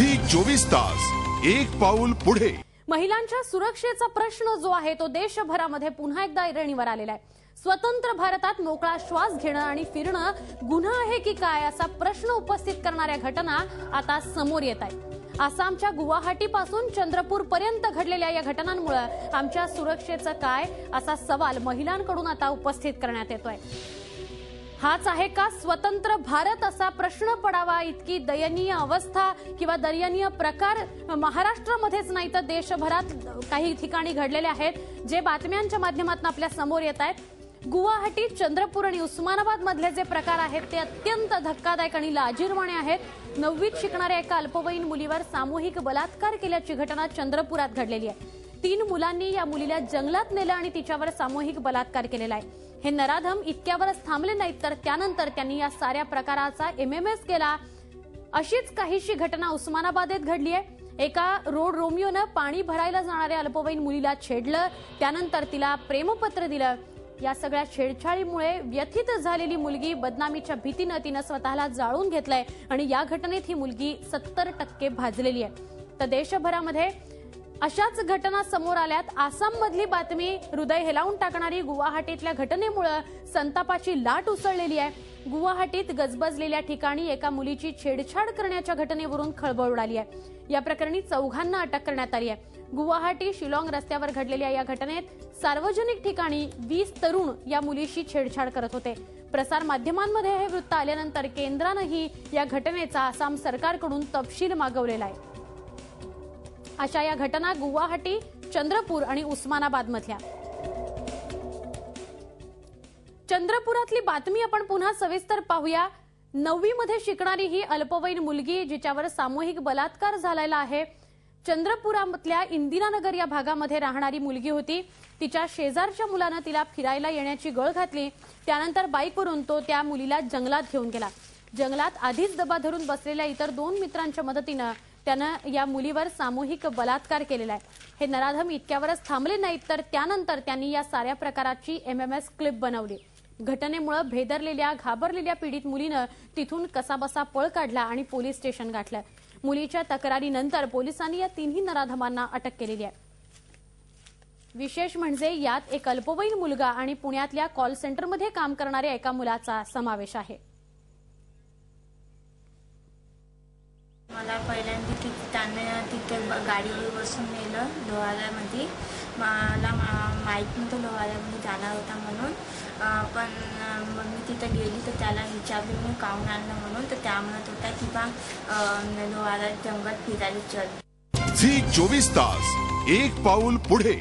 Zee 24 तास एक पाऊल पुढे। महिलांच्या सुरक्षेचा प्रश्न जो आहे तो देशभरामध्ये पुन्हा एकदा ऐरणीवर आलेला आहे। स्वतंत्र भारतात मोकळा श्वास घेणं आणि फिरणं गुन्हा आहे की काय असा प्रश्न उपस्थित करणाऱ्या घटना आता समोर येत आहेत। आसामच्या गुवाहाटीपासून चंद्रपूर पर्यंत घडलेल्या या घटनांमुळे आमच्या सुरक्षेचं काय असा सवाल महिलांकडून आता उपस्थित करण्यात येतोय। हाच आहे का स्वतंत्र भारत असा प्रश्न पडावा इतकी दयनीय अवस्था किंवा दयनीय प्रकार महाराष्ट्रामध्येच नाही तर देशभरात काही ठिकाणी घडलेले आहेत, जे बातम्यांच्या माध्यमातून आपल्या समोर येत आहेत। गुवाहाटी, चंद्रपूर आणि उस्मानाबाद मधले जे प्रकार आहेत ते अत्यंत धक्कादायक आणि लाजिरवाणे आहेत। 9वीत शिकणाऱ्या एका अल्पवयीन मुलीवर सामूहिक बलात्कार केल्याची घटना चंद्रपुरात घडलेली आहे। 3 मुलांनी या मुलीला जंगलात नेलं आणि तिच्यावर सामूहिक बलात्कार केलेला आहे। हे नराधम इतक्यावरच थांबले नाहीत तर त्यानंतर त्यांनी या साऱ्या प्रकाराचा एमएमएस केला। अशीच काहीशी घटना उस्मानाबादेत घडली आहे। एका रोड रोमिओनं पाणी भरायला जाणाऱ्या अल्पवयीन मुलीला छेडलं, त्यानंतर तिला प्रेमपत्र दिलं। या सगळ्या छेडछाडीमुळे व्यथित झालेली मुलगी बदनामीच्या भीतीनं तिनं स्वतःला जाळून घेतलंय आणि या घटनेत ही मुलगी 70% भाजलेली आहे। तर देशभरामध्ये अशाच घटना समोर आल्यात। आसाममधली बातमी हृदय हेलावून टाकणारी गुवाहाटीतल्या घटनेमुळे संतापाची लाट उसळलेली आहे। गुवाहाटीत गजबजलेल्या ठिकाणी एका मुलीची छेडछाड करण्याच्या घटनेवरून खळबळ उडाली आहे। या प्रकरणी 4घांना अटक करण्यात आली आहे। गुवाहाटी शिलाँग रस्त्यावर घडलेल्या या घटनेत सार्वजनिक ठिकाणी 20 तरुण या मुलीशी छेडछाड करत होते। प्रसार माध्यमांमध्ये हे वृत्त आल्यानंतर केंद्रानंही या घटनेचा आसाम सरकारकडून तपशील मागवलेला आहे। अशा या घटना गुवाहाटी, चंद्रपूर आणि उस्मानाबाद मधल्या। चंद्रपुरातली बातमी आपण पुन्हा सविस्तर पाहूया। 9वी मध्ये शिकणारी ही अल्पवयीन मुलगी जिच्यावर सामूहिक बलात्कार झालेला आहे। चंद्रपुरातल्या इंदिरानगर या भागामध्ये राहणारी मुलगी होती। तिच्या शेजारच्या मुलानं तिला फिरायला येण्याची गळ घातली, त्यानंतर बाईकवरून तो त्या मुलीला जंगलात घेऊन गेला। जंगलात आधीच दबा धरून बसलेल्या इतर 2 मित्रांच्या मदतीनं त्यानं या मुलीवर सामूहिक बलात्कार केलेला आहे। हे नराधम इतक्यावरच थांबले नाहीत तर त्यानंतर त्यांनी या साऱ्या प्रकाराची एमएमएस क्लिप बनवली। घटनेमुळे भेदरलेल्या घाबरलेल्या पीडित मुलीनं तिथून कसाबसा पळ काढला आणि पोलीस स्टेशन गाठलं। मुलीच्या तक्रारीनंतर पोलिसांनी या 3ही नराधमांना अटक केलेली आहे। विशेष म्हणजे यात एक अल्पवयीन मुलगा आणि पुण्यातल्या कॉल सेंटरमध्ये काम करणाऱ्या एका मुलाचा समावेश आहे। मला पहिल्यांदा त्याने तिथे गाडीवर बसून नेलं लोहाऱ्यामध्ये। मला माहीत नव्हतं लोहाऱ्यामध्ये जाणार होता म्हणून, पण मग मी तिथं गेली तर त्याला विचारलं मी काहून आणलं म्हणून, तर त्या म्हणत होता की बा लोहारा जंगलात फिरायला चल। झी 24 तास एक पाऊल पुढे।